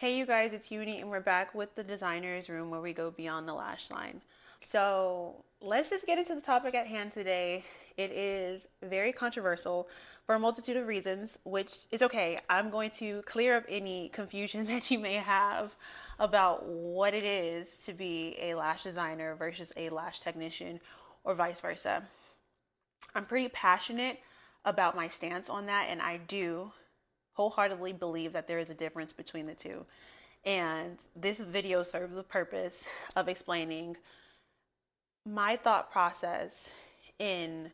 Hey you guys, it's Uni and we're back with the designer's room where we go beyond the lash line. So let's just get into the topic at hand today. It is very controversial for a multitude of reasons, which is okay. I'm going to clear up any confusion that you may have about what it is to be a lash designer versus a lash technician or vice versa. I'm pretty passionate about my stance on that, and I do wholeheartedly believe that there is a difference between the two. And this video serves the purpose of explaining my thought process in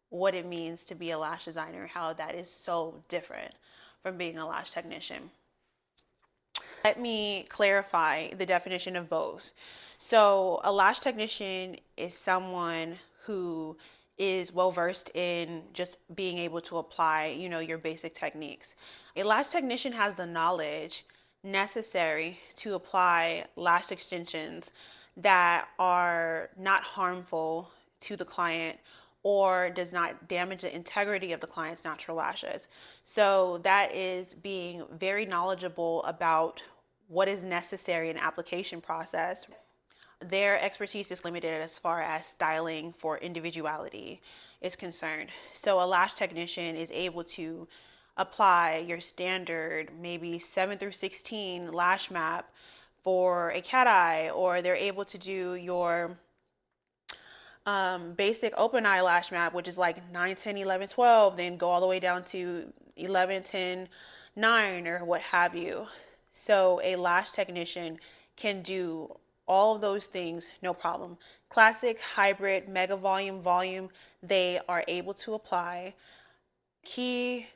what it means to be a lash designer, how that is so different from being a lash technician. Let me clarify the definition of both. So, a lash technician is someone who is well versed in just being able to apply, your basic techniques. A lash technician has the knowledge necessary to apply lash extensions that are not harmful to the client or does not damage the integrity of the client's natural lashes. So that is being very knowledgeable about what is necessary in application process. Their expertise is limited as far as styling for individuality is concerned. So a lash technician is able to apply your standard maybe 7 through 16 lash map for a cat eye, or they're able to do your basic open eye lash map, which is like 9, 10, 11, 12, then go all the way down to 11, 10, 9, or what have you. So a lash technician can do all of those things, no problem. Classic, hybrid, mega volume, volume, they are able to apply. Key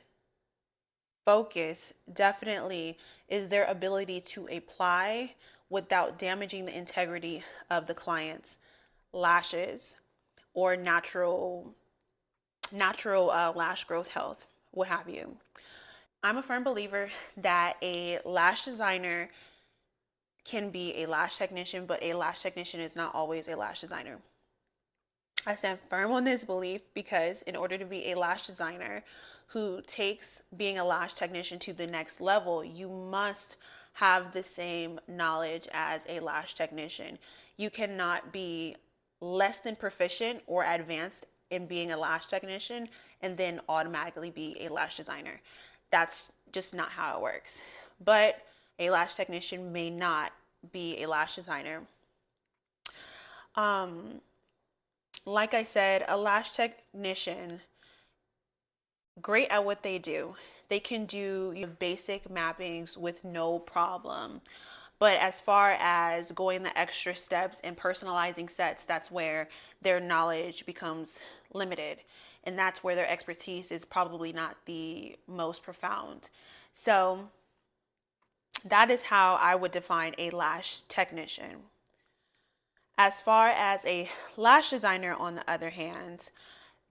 focus definitely is their ability to apply without damaging the integrity of the client's lashes or natural lash growth health, what have you. I'm a firm believer that a lash designer can be a lash technician, but a lash technician is not always a lash designer. I stand firm on this belief because in order to be a lash designer who takes being a lash technician to the next level, you must have the same knowledge as a lash technician. You cannot be less than proficient or advanced in being a lash technician and then automatically be a lash designer. That's just not how it works. But a lash technician may not be a lash designer. Like I said, a lash technician, great at what they do. They can do basic mappings with no problem. But as far as going the extra steps and personalizing sets, that's where their knowledge becomes limited. And that's where their expertise is probably not the most profound. So that is how I would define a lash technician. As far as a lash designer, on the other hand,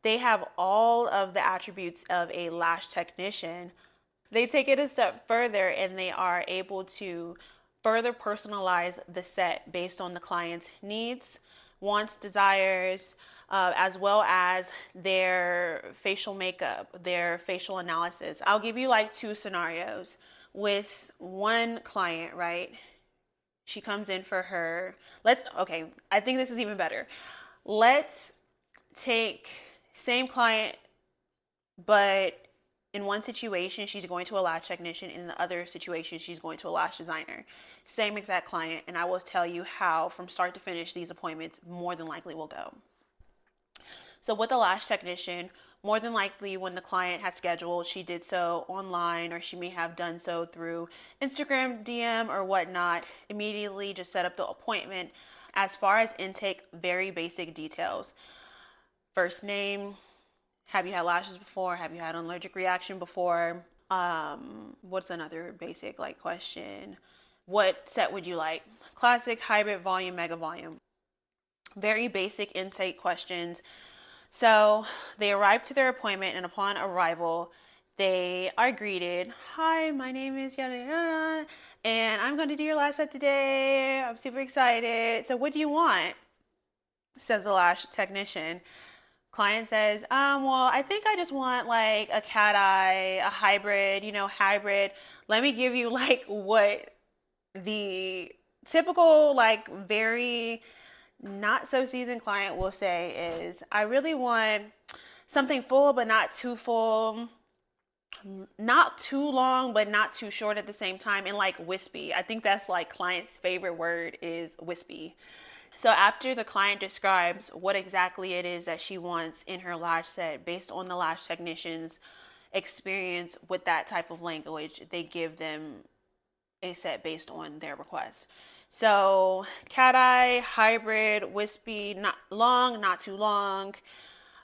they have all of the attributes of a lash technician. They take it a step further and they are able to further personalize the set based on the client's needs, wants, desires, as well as their facial makeup, their facial analysis. I'll give you like two scenarios. With one client, right? She comes in for her, okay, I think this is even better. Let's take same client, but in one situation, she's going to a lash technician. In the other situation, she's going to a lash designer. Same exact client, and I will tell you how from start to finish these appointments more than likely will go. So with a lash technician, more than likely when the client had scheduled, she did so online, or she may have done so through Instagram DM or whatnot, immediately just set up the appointment. As far as intake, very basic details. First name, have you had lashes before? Have you had an allergic reaction before? What's another basic like question? What set would you like? Classic, hybrid, volume, mega volume. Very basic intake questions. So they arrive to their appointment, and upon arrival, they are greeted. Hi, my name is yada yada, and I'm going to do your lash set today. I'm super excited. So what do you want? Says the lash technician. Client says, well, I think I just want like a cat eye, a hybrid, hybrid. Let me give you like what the typical, like, very not so seasoned client will say is, I really want something full but not too full, not too long but not too short at the same time, and like wispy. I think that's like client's favorite word is wispy. So after the client describes what exactly it is that she wants in her lash set based on the lash technician's experience with that type of language, they give them a set based on their request. So cat eye, hybrid, wispy, not long, not too long,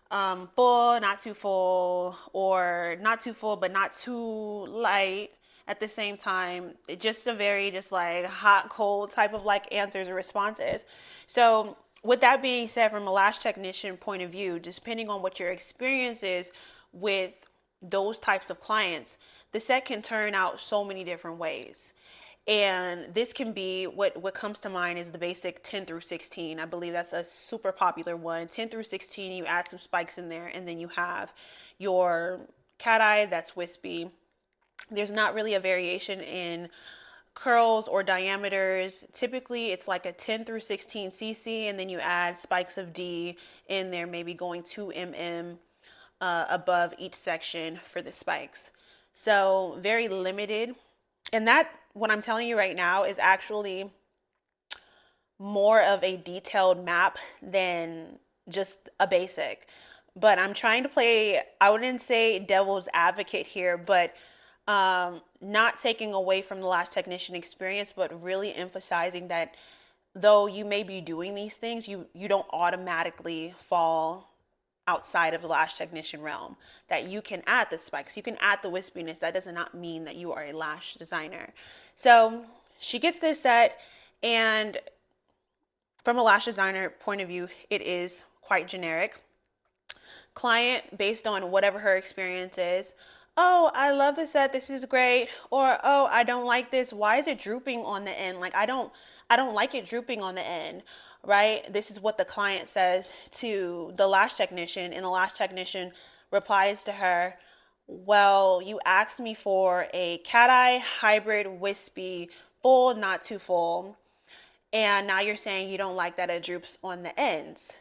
full, not too full, or not too full but not too light at the same time. Just a very just like hot, cold type of like answers or responses. So with that being said, from a lash technician point of view, depending on what your experience is with those types of clients, the set can turn out so many different ways. And this can be what comes to mind is the basic 10 through 16. I believe that's a super popular one. 10 through 16, you add some spikes in there, and then you have your cat eye that's wispy. There's not really a variation in curls or diameters. Typically, it's like a 10 through 16 cc, and then you add spikes of D in there, maybe going 2 mm above each section for the spikes. So very limited. And that, what I'm telling you right now, is actually more of a detailed map than just a basic. But I'm trying to play, I wouldn't say devil's advocate here, but not taking away from the lash technician experience, but really emphasizing that though you may be doing these things, you don't automatically fall outside of the lash technician realm. That you can add the spikes, you can add the wispiness. That does not mean that you are a lash designer. So she gets this set, and from a lash designer point of view, it is quite generic. Client, based on whatever her experience is, oh, I love this set, this is great, or oh, I don't like this, why is it drooping on the end? Like, I don't like it drooping on the end, right? This is what the client says to the lash technician, and the lash technician replies to her, well, you asked me for a cat eye, hybrid, wispy, full, not too full, and now you're saying you don't like that it droops on the ends.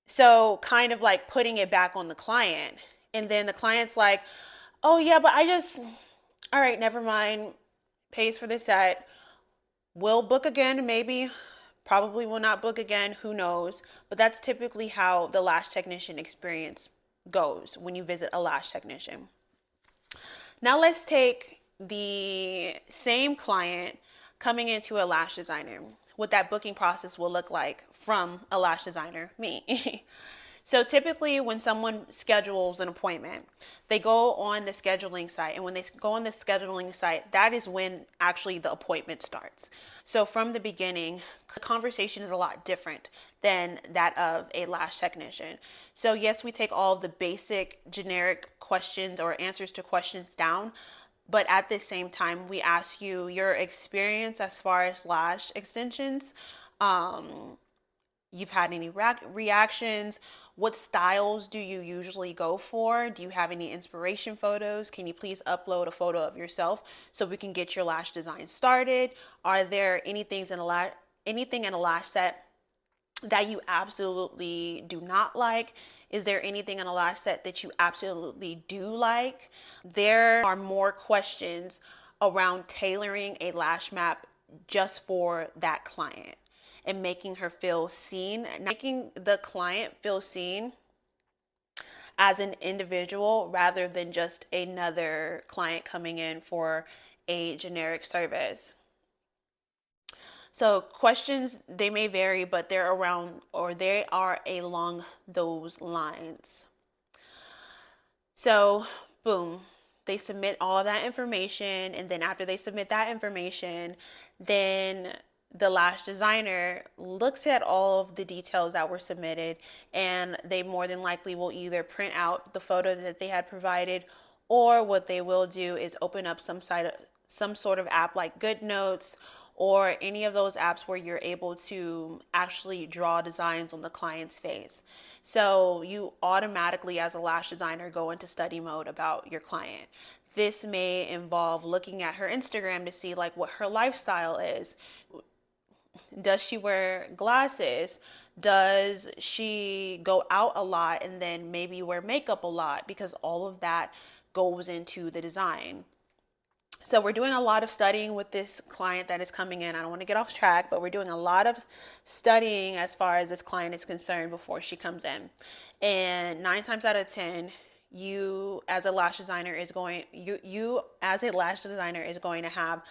So kind of like putting it back on the client. And then the client's like, oh yeah, but all right, never mind. Pays for the set. Will book again, maybe. Probably will not book again. Who knows? But that's typically how the lash technician experience goes when you visit a lash technician. Now let's take the same client coming into a lash designer, what that booking process will look like from a lash designer, me. So typically when someone schedules an appointment, they go on the scheduling site. And when they go on the scheduling site, that is when actually the appointment starts. So from the beginning, the conversation is a lot different than that of a lash technician. So yes, we take all of the basic generic questions or answers to questions down, but at the same time, we ask you your experience as far as lash extensions. You've had any reactions? What styles do you usually go for? Do you have any inspiration photos? Can you please upload a photo of yourself so we can get your lash design started? Are there anything in a lash set that you absolutely do not like? Is there anything in a lash set that you absolutely do like? There are more questions around tailoring a lash map just for that client and making her feel seen, making the client feel seen as an individual rather than just another client coming in for a generic service. So questions, they may vary, but they're around, or they are along those lines. So boom, they submit all of that information, and then after they submit that information, then the lash designer looks at all of the details that were submitted, and they more than likely will either print out the photo that they had provided, or what they will do is open up some sort of app like GoodNotes or any of those apps where you're able to actually draw designs on the client's face. So you automatically, as a lash designer, go into study mode about your client. This may involve looking at her Instagram to see like what her lifestyle is. Does she wear glasses? Does she go out a lot and then maybe wear makeup a lot? Because all of that goes into the design. So we're doing a lot of studying with this client that is coming in. I don't want to get off track, but we're doing a lot of studying as far as this client is concerned before she comes in. And 9 times out of 10, you as a lash designer is going you as a lash designer is going to have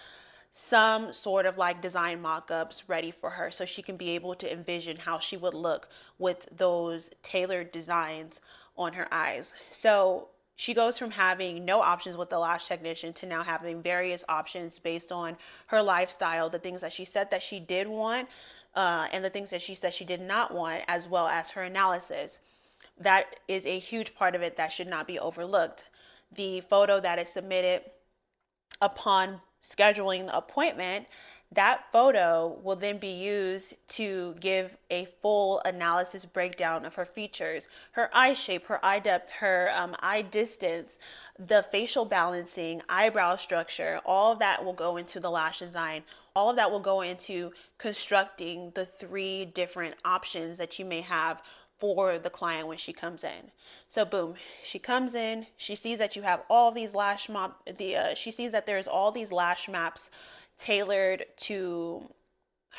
some sort of like design mock-ups ready for her so she can be able to envision how she would look with those tailored designs on her eyes. So she goes from having no options with the lash technician to now having various options based on her lifestyle, the things that she said that she did want, and the things that she said she did not want, as well as her analysis. That is a huge part of it that should not be overlooked. The photo that is submitted upon scheduling the appointment, that photo will then be used to give a full analysis breakdown of her features, her eye shape, her eye depth, her eye distance, the facial balancing, eyebrow structure. All of that will go into the lash design. All of that will go into constructing the 3 different options that you may have for the client when she comes in. So boom, she comes in, she sees that you have all these she sees that there's all these lash maps tailored to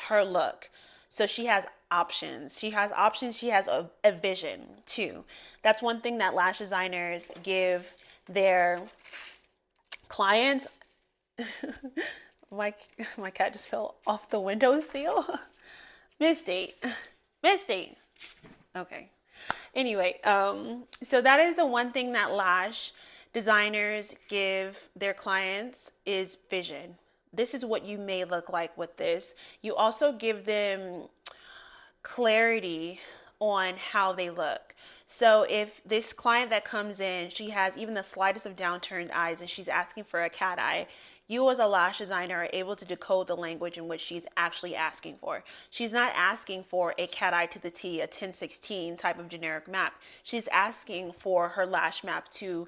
her look. So she has options. She has options. She has a vision too. That's one thing that lash designers give their clients. my my cat just fell off the windowsill. Misty. Misty. Okay. Anyway, so that is the one thing that lash designers give their clients is vision. This is what you may look like with this. You also give them clarity on how they look. So if this client that comes in, she has even the slightest of downturned eyes and she's asking for a cat eye, you as a lash designer are able to decode the language in which she's actually asking for. She's not asking for a cat eye to the T, a 1016 type of generic map. She's asking for her lash map to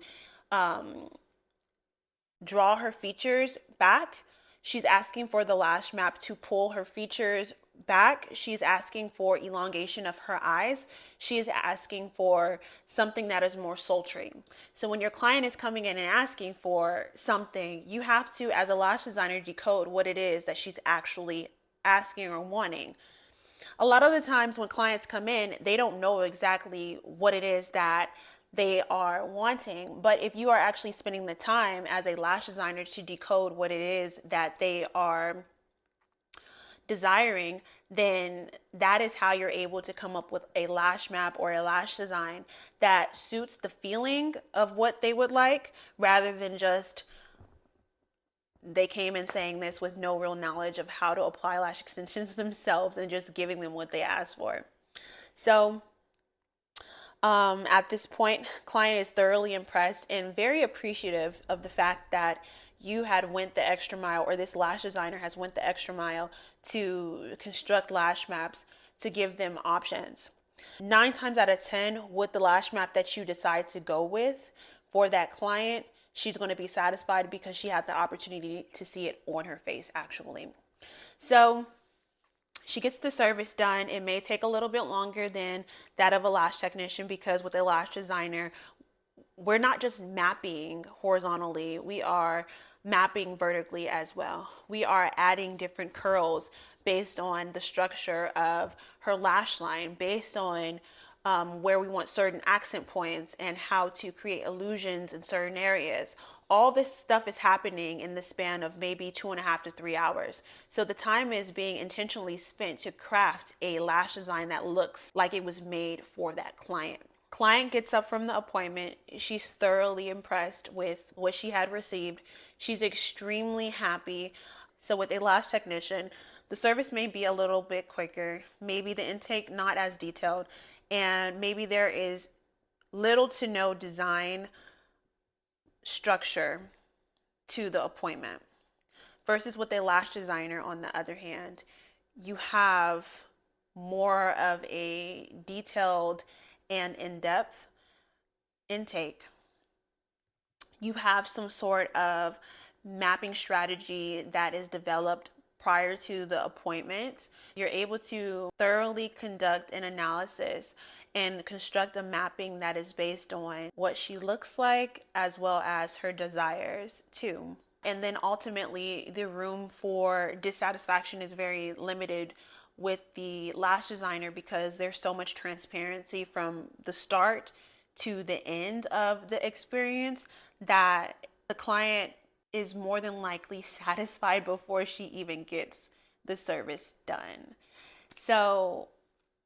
draw her features back. She's asking for the lash map to pull her features back. She's asking for elongation of her eyes. She is asking for something that is more sultry. So when your client is coming in and asking for something, you have to, as a lash designer, decode what it is that she's actually asking or wanting. A lot of the times when clients come in, they don't know exactly what it is that they are wanting. But if you are actually spending the time as a lash designer to decode what it is that they are desiring, then that is how you're able to come up with a lash map or a lash design that suits the feeling of what they would like, rather than just they came in saying this with no real knowledge of how to apply lash extensions themselves and just giving them what they asked for. So at this point, client is thoroughly impressed and very appreciative of the fact that you had went the extra mile, or this lash designer has went the extra mile to construct lash maps to give them options. 9 times out of 10, with the lash map that you decide to go with for that client, she's going to be satisfied because she had the opportunity to see it on her face actually. So she gets the service done. It may take a little bit longer than that of a lash technician because with a lash designer, we're not just mapping horizontally, we are mapping vertically as well. We are adding different curls based on the structure of her lash line, based on where we want certain accent points and how to create illusions in certain areas. All this stuff is happening in the span of maybe 2.5 to 3 hours. So the time is being intentionally spent to craft a lash design that looks like it was made for that client. Client gets up from the appointment. She's thoroughly impressed with what she had received. She's extremely happy. So with a lash technician, the service may be a little bit quicker, maybe the intake not as detailed, and maybe there is little to no design structure to the appointment. Versus with a lash designer, on the other hand, you have more of a detailed and in-depth intake. you have some sort of mapping strategy that is developed prior to the appointment, you're able to thoroughly conduct an analysis and construct a mapping that is based on what she looks like as well as her desires too. And then ultimately, the room for dissatisfaction is very limited with the lash designer because there's so much transparency from the start to the end of the experience that the client is more than likely satisfied before she even gets the service done. So,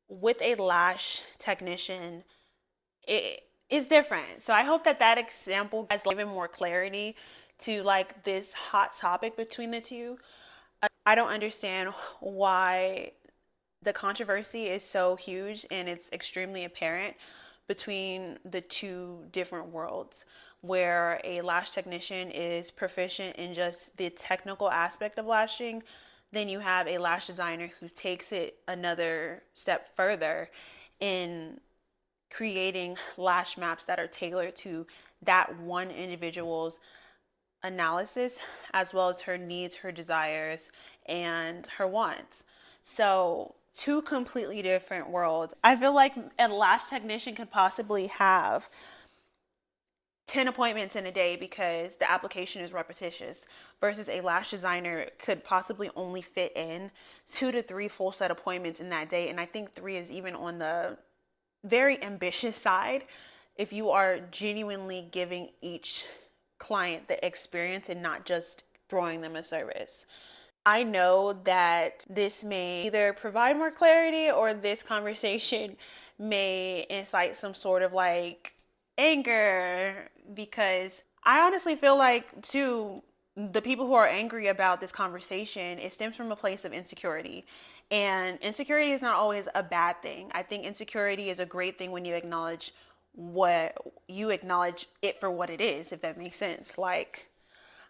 with a lash technician, it is different. So, I hope that that example has given more clarity to like this hot topic between the two. I don't understand why the controversy is so huge and it's extremely apparent between the two different worlds, where a lash technician is proficient in just the technical aspect of lashing. Then you have a lash designer who takes it another step further in creating lash maps that are tailored to that one individual's analysis, as well as her needs, her desires, and her wants. So, two completely different worlds. I feel like a lash technician could possibly have 10 appointments in a day because the application is repetitious, versus a lash designer could possibly only fit in 2 to 3 full set appointments in that day. And I think 3 is even on the very ambitious side if you are genuinely giving each client the experience and not just throwing them a service. I know that this may either provide more clarity or this conversation may incite some sort of like anger, because I honestly feel like too the people who are angry about this conversation, it stems from a place of insecurity. And insecurity is not always a bad thing. I think insecurity is a great thing when you acknowledge it for what it is, if that makes sense. Like,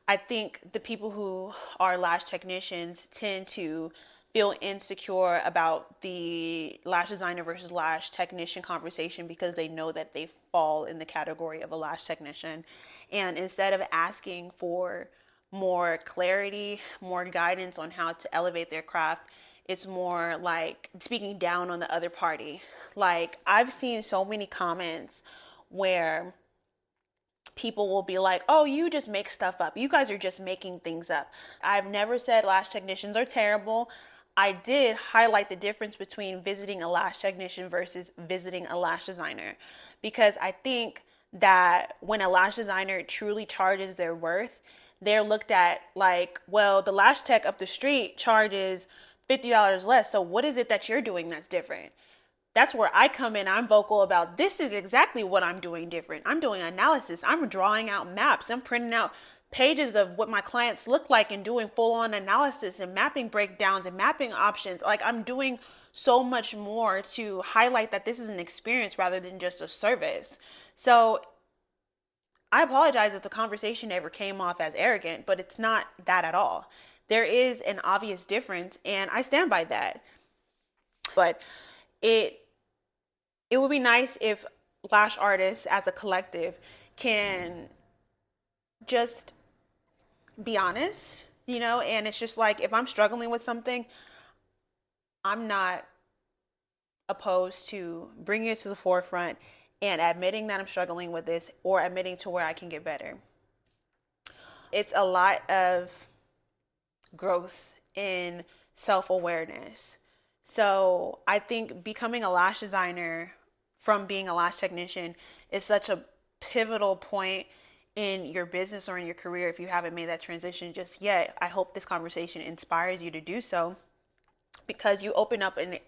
I think the people who are lash technicians tend to feel insecure about the lash designer versus lash technician conversation because they know that they fall in the category of a lash technician. And instead of asking for more clarity, more guidance on how to elevate their craft, it's more like speaking down on the other party. Like, I've seen so many comments where people will be like, oh, you just make stuff up. You guys are just making things up. I've never said lash technicians are terrible. I did highlight the difference between visiting a lash technician versus visiting a lash designer, because I think that when a lash designer truly charges their worth, they're looked at like, well, the lash tech up the street charges $50 less. So what is it that you're doing that's different? That's where I come in. I'm vocal about this is exactly what I'm doing different. I'm doing analysis. I'm drawing out maps. I'm printing out pages of what my clients look like and doing full on analysis and mapping breakdowns and mapping options. Like, I'm doing so much more to highlight that this is an experience rather than just a service. So I apologize if the conversation ever came off as arrogant, but it's not that at all. There is an obvious difference, and I stand by that. But it would be nice if lash artists as a collective can just be honest, and it's just like, if I'm struggling with something, I'm not opposed to bringing it to the forefront and admitting that I'm struggling with this, or admitting to where I can get better. It's a lot of growth in self-awareness. So I think becoming a lash designer from being a lash technician is such a pivotal point in your business or in your career if you haven't made that transition just yet. I hope this conversation inspires you to do so, because you open up an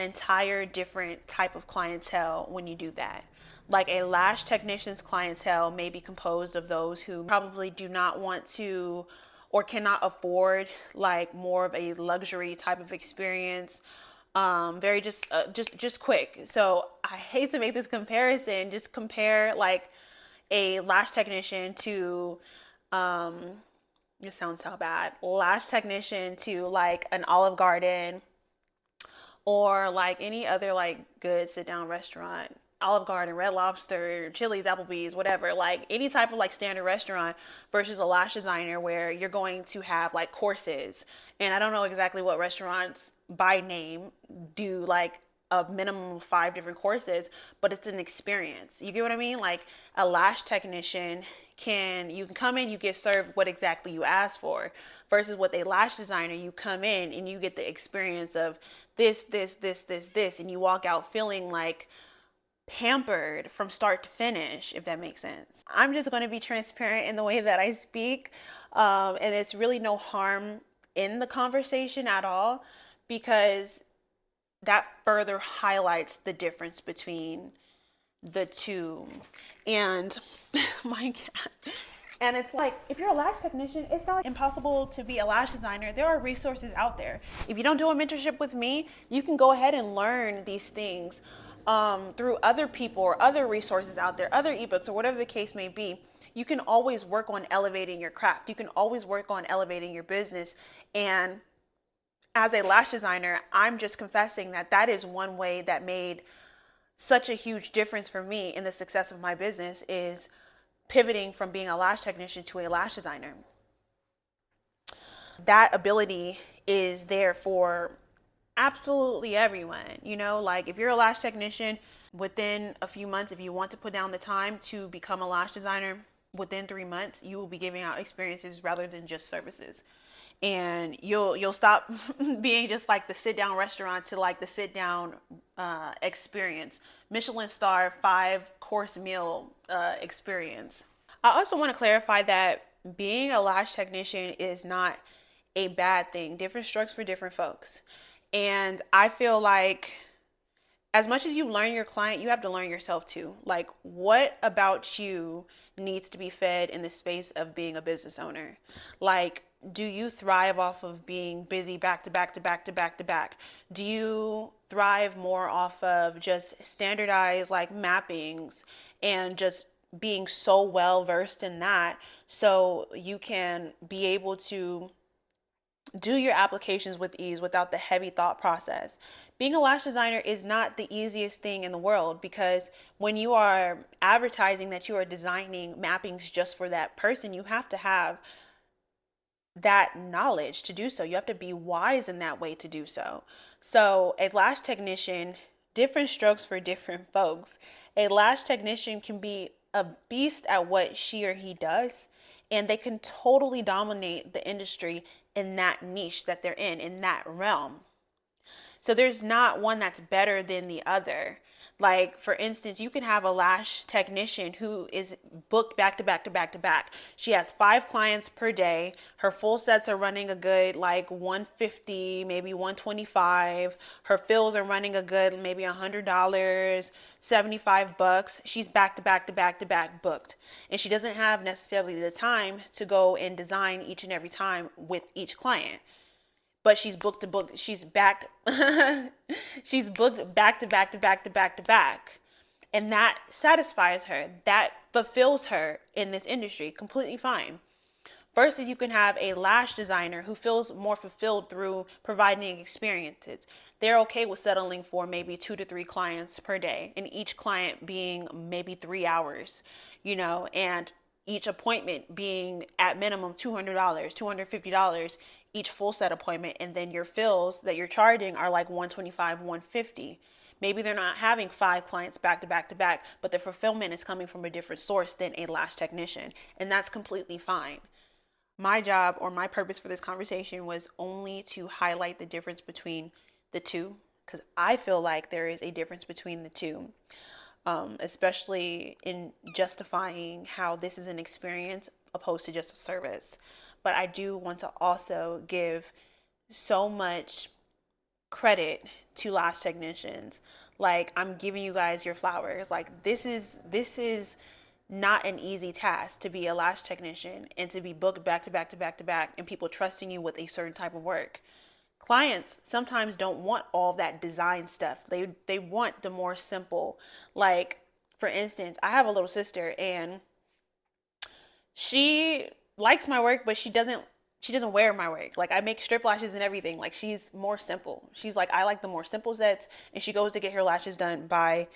entire different type of clientele when you do that. Like, a lash technician's clientele may be composed of those who probably do not want to or cannot afford like more of a luxury type of experience. Very just quick. So I hate to make this comparison. Just compare like a lash technician to this sounds so bad. Lash technician to like an Olive Garden, or like any other like good sit down restaurant. Olive Garden, Red Lobster, Chili's, Applebee's, whatever, like any type of like standard restaurant, versus a lash designer where you're going to have like courses. And I don't know exactly what restaurants by name do like a minimum of 5 different courses, but it's an experience. You get what I mean? Like a lash technician you can come in, you get served what exactly you asked for, versus with a lash designer, you come in and you get the experience of this, and you walk out feeling like pampered from start to finish, if that makes sense. I'm just going to be transparent in the way that I speak, and it's really no harm in the conversation at all, because that further highlights the difference between the two. And my God. And it's like, if you're a lash technician, it's not impossible to be a lash designer. There are resources out there. If you don't do a mentorship with me, you can go ahead and learn these things through other people or other resources out there, other ebooks or whatever the case may be. You can always work on elevating your craft. You can always work on elevating your business. And as a lash designer, I'm just confessing that that is one way that made such a huge difference for me in the success of my business, is pivoting from being a lash technician to a lash designer. That ability is there for absolutely everyone. You know, like if you're a lash technician, within a few months, if you want to put down the time to become a lash designer, within 3 months, you will be giving out experiences rather than just services. And you'll stop being just like the sit down restaurant to like the sit down experience, Michelin star 5-course meal experience. I also want to clarify that being a lash technician is not a bad thing. Different strokes for different folks. And I feel like as much as you learn your client, you have to learn yourself too. Like, what about you needs to be fed in the space of being a business owner? Like, do you thrive off of being busy back to back to back to back to back? Do you thrive more off of just standardized like mappings and just being so well versed in that so you can be able to do your applications with ease without the heavy thought process? Being a lash designer is not the easiest thing in the world, because when you are advertising that you are designing mappings just for that person, you have to have that knowledge to do so. You have to be wise in that way to do so. So a lash technician, different strokes for different folks. A lash technician can be a beast at what she or he does, and they can totally dominate the industry in that niche that they're in that realm. So there's not one that's better than the other. Like, for instance, you can have a lash technician who is booked back to back to back to back. She has 5 clients per day. Her full sets are running a good like 150, maybe 125. Her fills are running a good maybe $100, $75. She's back to back to back to back booked. And she doesn't have necessarily the time to go and design each and every time with each client. But she's booked to book, she's backed, she's booked back to back to back to back to back. And that satisfies her. That fulfills her in this industry completely fine. Versus you can have a lash designer who feels more fulfilled through providing experiences. They're okay with settling for maybe 2 to 3 clients per day, and each client being maybe 3 hours, you know, and each appointment being at minimum $200, $250 each full set appointment. And then your fills that you're charging are like 125, 150. Maybe they're not having 5 clients back to back to back, but the fulfillment is coming from a different source than a lash technician. And that's completely fine. My job, or my purpose for this conversation, was only to highlight the difference between the two, because I feel like there is a difference between the two. Especially in justifying how this is an experience opposed to just a service. But I do want to also give so much credit to lash technicians. Like, I'm giving you guys your flowers. Like, this is not an easy task to be a lash technician and to be booked back to back to back to back, and people trusting you with a certain type of work. Clients sometimes don't want all that design stuff. They want the more simple. Like, for instance, I have a little sister, and she likes my work, but she doesn't wear my work. Like, I make strip lashes and everything. Like, she's more simple. She's like, I like the more simple sets, and she goes to get her lashes done by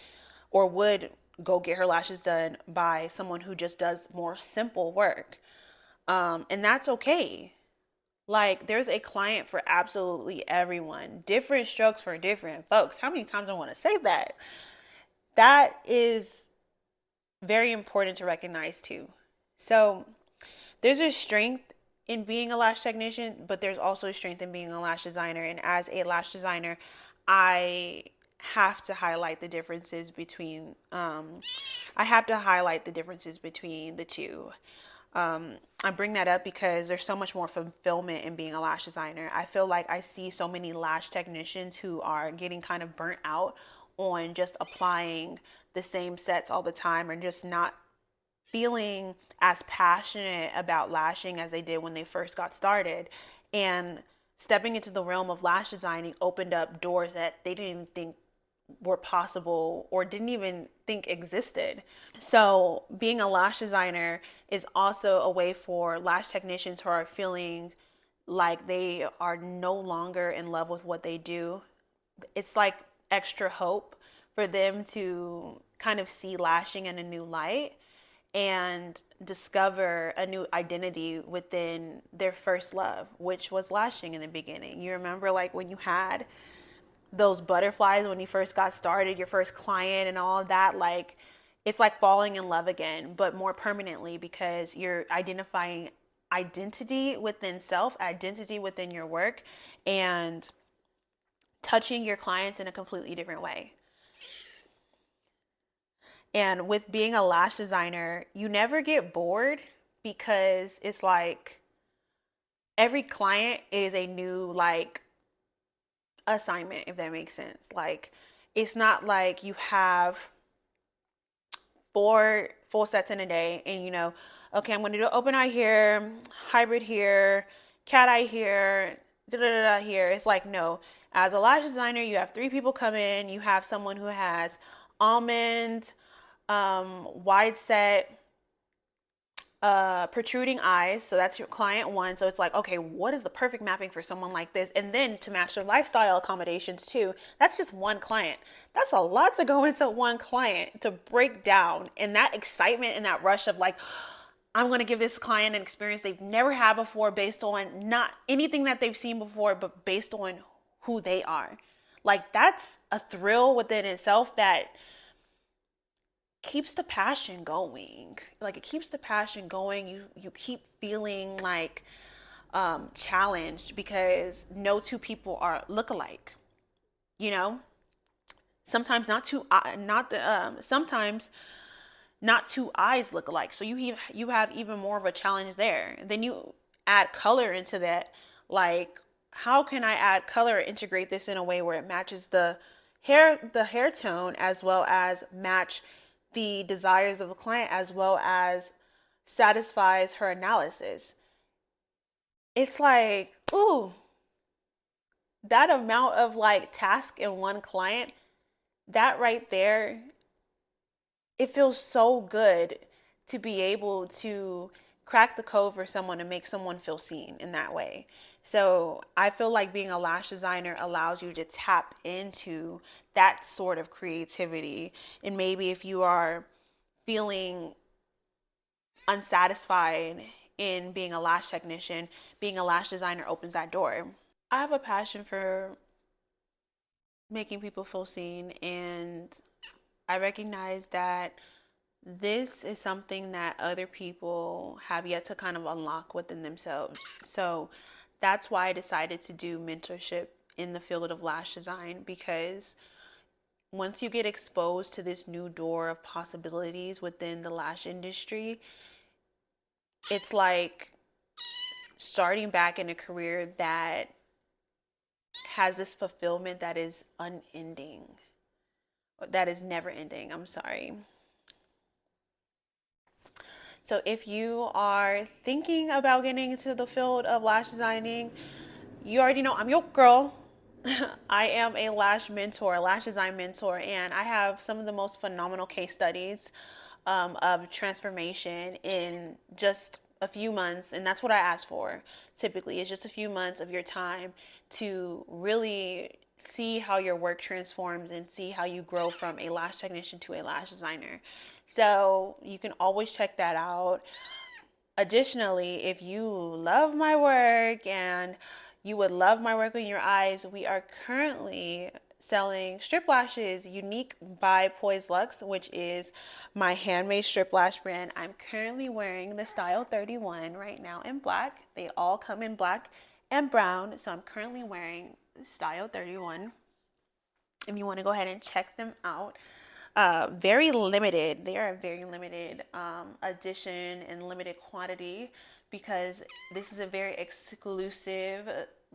or would go get her lashes done by someone who just does more simple work. And that's okay. Like, there's a client for absolutely everyone, different strokes for different folks. How many times I want to say that? That is very important to recognize too. So, there's a strength in being a lash technician, but there's also a strength in being a lash designer. And as a lash designer, I have to highlight the differences between the two. I bring that up because there's so much more fulfillment in being a lash designer. I feel like I see so many lash technicians who are getting kind of burnt out on just applying the same sets all the time, or just not feeling as passionate about lashing as they did when they first got started. And stepping into the realm of lash designing opened up doors that they didn't even think were possible or didn't even think existed. So, being a lash designer is also a way for lash technicians who are feeling like they are no longer in love with what they do. It's like extra hope for them to kind of see lashing in a new light and discover a new identity within their first love, which was lashing in the beginning. You remember, like, when you had those butterflies when you first got started, your first client and all of that, like, it's like falling in love again, but more permanently, because you're identifying identity within self, identity within your work, and touching your clients in a completely different way. And with being a lash designer, you never get bored, because it's like every client is a new, like, assignment, if that makes sense. Like, it's not like you have 4 full sets in a day and okay, I'm going to do open eye here, hybrid here, cat eye here, da da da here. It's like, no. As a lash designer, you have 3 people come in. You have someone who has almond, wide set, protruding eyes. So that's your client 1. So it's like, okay, what is the perfect mapping for someone like this? And then to match their lifestyle accommodations too. That's just one client. That's a lot to go into one client to break down. And that excitement and that rush of, like, I'm going to give this client an experience they've never had before, based on not anything that they've seen before, but based on who they are. Like, that's a thrill within itself that keeps the passion going. Like, it keeps the passion going. You keep feeling like challenged, because no 2 people are look alike. You know, sometimes sometimes not 2 eyes look alike. So you have even more of a challenge there. Then you add color into that. Like, how can I add color, integrate this in a way where it matches the hair tone, as well as match the desires of the client, as well as satisfies her analysis. It's like, ooh, that amount of, like, task in one client, that right there, it feels so good to be able to crack the code for someone and make someone feel seen in that way. So I feel like being a lash designer allows you to tap into that sort of creativity. And maybe if you are feeling unsatisfied in being a lash technician, being a lash designer opens that door. I have a passion for making people feel seen, and I recognize that this is something that other people have yet to kind of unlock within themselves. So that's why I decided to do mentorship in the field of lash design, because once you get exposed to this new door of possibilities within the lash industry, it's like starting back in a career that has this fulfillment that is unending, that is never ending. I'm sorry. So if you are thinking about getting into the field of lash designing, you already know I'm your girl. I am a lash mentor, lash design mentor, and I have some of the most phenomenal case studies of transformation in just a few months. And that's what I ask for typically, is just a few months of your time to really see how your work transforms and see how you grow from a lash technician to a lash designer. So you can always check that out. Additionally, if you love my work and you would love my work on your eyes, we are currently selling strip lashes unique by Poise Luxe, which is my handmade strip lash brand. I'm currently wearing the Style 31 right now in black. They all come in black and brown, so I'm currently wearing Style 31. If you want to go ahead and check them out, very limited. They are a very limited edition and limited quantity because this is a very exclusive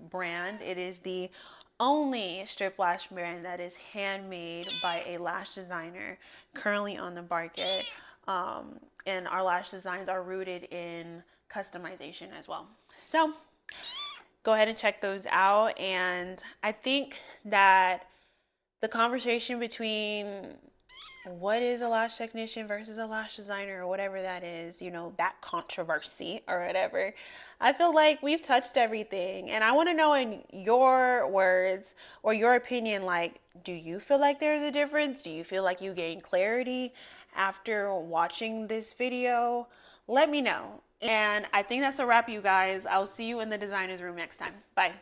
brand. It is the only strip lash brand that is handmade by a lash designer currently on the market. And our lash designs are rooted in customization as well. So go ahead and check those out. And I think that the conversation between what is a lash technician versus a lash designer or whatever that is, you know, that controversy or whatever, I feel like we've touched everything. And I want to know in your words or your opinion, like, do you feel like there's a difference? Do you feel like you gain clarity after watching this video? Let me know. And I think that's a wrap, you guys. I'll see you in the designer's room next time. Bye.